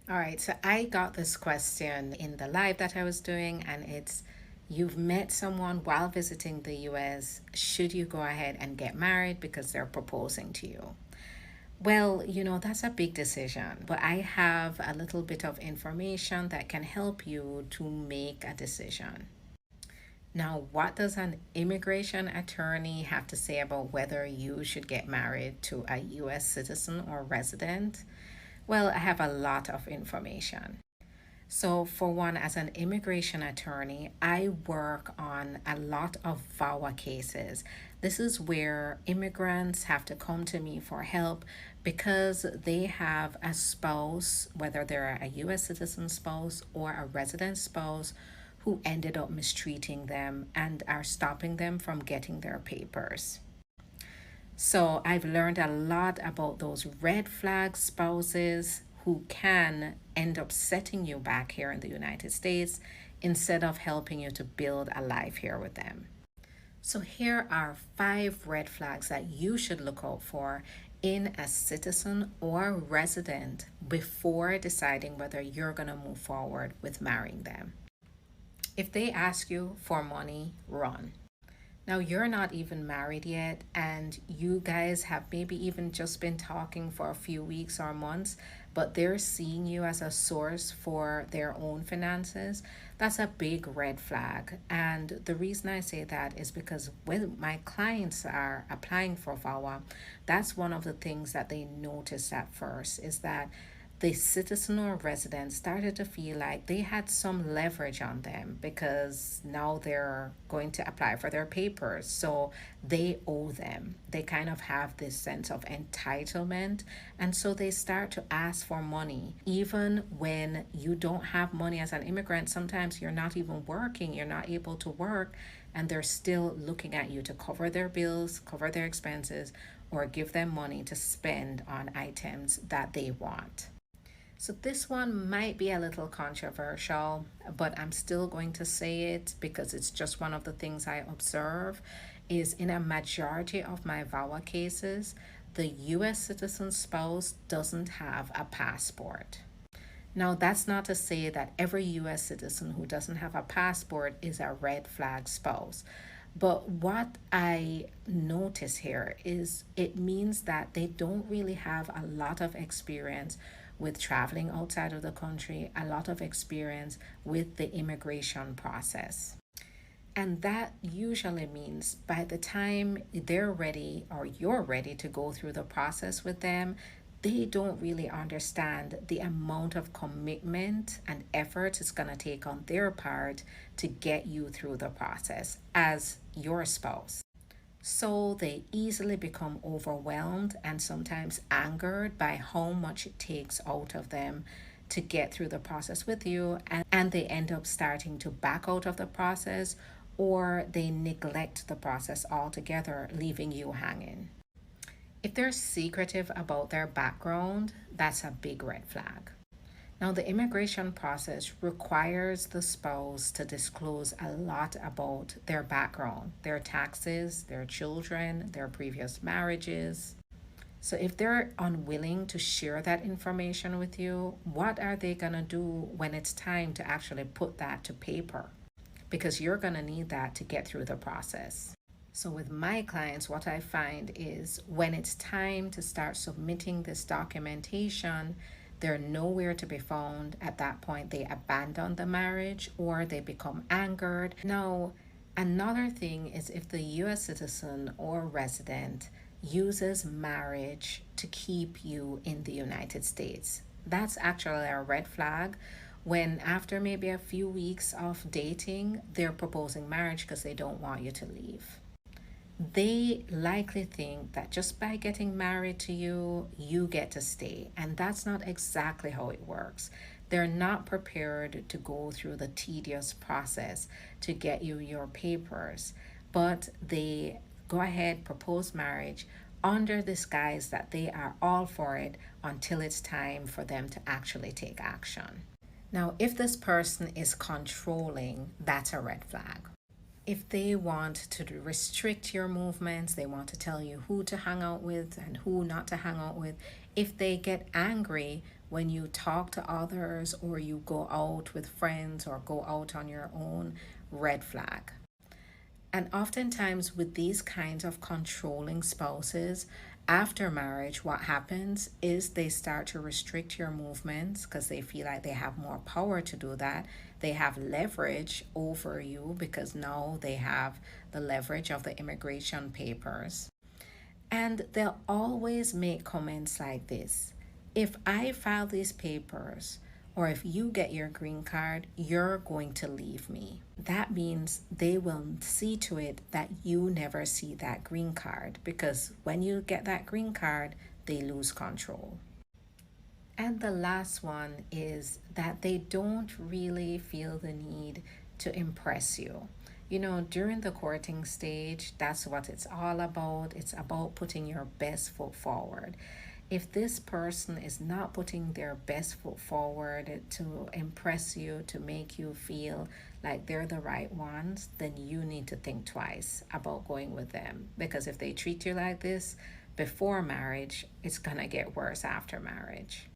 All right, so I got this question in the live that I was doing, and it's you've met someone while visiting the US. Should you go ahead and get married because they're proposing to you? Well, that's a big decision, but I have a little bit of information that can help you to make a decision. Now, what does an immigration attorney have to say about whether you should get married to a US citizen or resident? Well, I have a lot of information. So, for one, as an immigration attorney, I work on a lot of VAWA cases. This is where immigrants have to come to me for help because they have a spouse, whether they're a US citizen spouse or a resident spouse, who ended up mistreating them and are stopping them from getting their papers. So I've learned a lot about those red flag spouses who can end up setting you back here in the United States instead of helping you to build a life here with them. So here are 5 red flags that you should look out for in a citizen or resident before deciding whether you're going to move forward with marrying them. If they ask you for money, run. Now, you're not even married yet, and you guys have maybe even just been talking for a few weeks or months, but they're seeing you as a source for their own finances. That's a big red flag. And the reason I say that is because when my clients are applying for VAWA, that's one of the things that they notice at first is that the citizen or resident started to feel like they had some leverage on them because now they're going to apply for their papers. So they owe them. They kind of have this sense of entitlement. And so they start to ask for money. Even when you don't have money as an immigrant, sometimes you're not even working, you're not able to work, and they're still looking at you to cover their bills, cover their expenses, or give them money to spend on items that they want. So this one might be a little controversial, but I'm still going to say it because it's just one of the things I observe is in a majority of my VAWA cases, the US citizen spouse doesn't have a passport. Now, that's not to say that every US citizen who doesn't have a passport is a red flag spouse. But what I notice here is it means that they don't really have a lot of experience with traveling outside of the country, a lot of experience with the immigration process. And that usually means by the time they're ready or you're ready to go through the process with them, they don't really understand the amount of commitment and effort it's going to take on their part to get you through the process as your spouse. So they easily become overwhelmed and sometimes angered by how much it takes out of them to get through the process with you, and they end up starting to back out of the process or they neglect the process altogether, leaving you hanging. If they're secretive about their background, that's a big red flag. Now, the immigration process requires the spouse to disclose a lot about their background, their taxes, their children, their previous marriages. So, if they're unwilling to share that information with you, what are they going to do when it's time to actually put that to paper? Because you're going to need that to get through the process. So, with my clients, what I find is when it's time to start submitting this documentation, they're nowhere to be found. At that point, they abandon the marriage or they become angered. Now, another thing is if the US citizen or resident uses marriage to keep you in the United States, that's actually a red flag when after maybe a few weeks of dating, they're proposing marriage because they don't want you to leave. They likely think that just by getting married to you, you get to stay. And that's not exactly how it works. They're not prepared to go through the tedious process to get you your papers, but they go ahead, propose marriage under this guise that they are all for it until it's time for them to actually take action. Now, if this person is controlling, that's a red flag. If they want to restrict your movements, they want to tell you who to hang out with and who not to hang out with, if they get angry when you talk to others or you go out with friends or go out on your own, red flag. And oftentimes, with these kinds of controlling spouses, after marriage, what happens is they start to restrict your movements because they feel like they have more power to do that. They have leverage over you because now they have the leverage of the immigration papers. And they'll always make comments like this: if I file these papers, or if you get your green card, you're going to leave me. That means they will see to it that you never see that green card, because when you get that green card, they lose control. And the last one is that they don't really feel the need to impress you. You know, during the courting stage, that's what it's all about. It's about putting your best foot forward. If this person is not putting their best foot forward to impress you, to make you feel like they're the right ones, then you need to think twice about going with them. Because if they treat you like this before marriage, it's going to get worse after marriage.